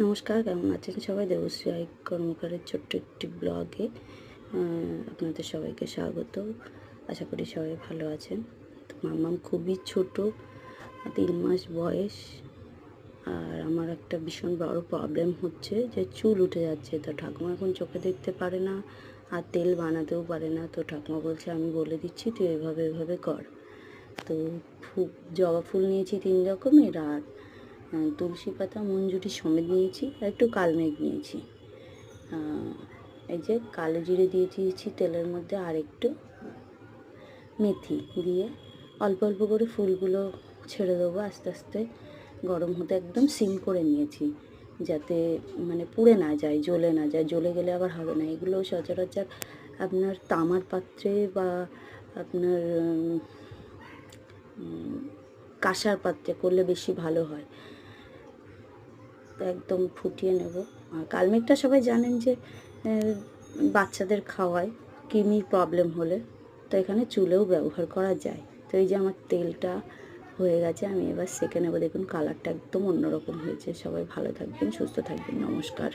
নমস্কার, কেমন আছেন সবাই? দেবশ্রী আই কর্মকারের ছোট্ট একটি ব্লগে আপনাদের সবাইকে স্বাগত। আশা করি সবাই ভালো আছেন। তো মাম্মাম খুবই ছোট, 3 মাস বয়স। আর আমার একটা ভীষণ বড় প্রবলেম হচ্ছে যে চুল উঠে যাচ্ছে। তো ঠাকুমা এখন চোখে দেখতে পারে না, আর তেল বানাতেও পারে না। তো ঠাকুমা বলছে আমি বলে দিচ্ছি তুই এভাবে কর। তো জবা ফুল নিয়েছি 3 রকমের, আর তুলসী পাতা, মঞ্জুরি সমেত নিয়েছি, আর একটু কালমেঘ নিয়েছি। এই যে কালো জিরে দিয়ে দিয়েছি তেলের মধ্যে, আর একটু মেথি দিয়ে অল্প অল্প করে ফুলগুলো ছেড়ে দেবো আস্তে আস্তে। গরম হতে একদম সিম করে নিয়েছি, যাতে মানে পুড়ে না যায়, জ্বলে না যায়। জ্বলে গেলে আবার হবে না। এগুলো সচরাচর আপনার তামার পাত্রে বা আপনার কাঁসার পাত্রে করলে বেশি ভালো হয়। তো একদম ফুটিয়ে নেব। আর কালমেঘটা সবাই জানেন যে বাচ্চাদের খাওয়ায় কৃমির প্রবলেম হলে, তো এখানে চুলেও ব্যবহার করা যায়। তো এই যে আমার তেলটা হয়ে গেছে, আমি এবার সেঁকে নেবো। দেখুন কালারটা একদম অন্যরকম হয়েছে। সবাই ভালো থাকবেন, সুস্থ থাকবেন। নমস্কার।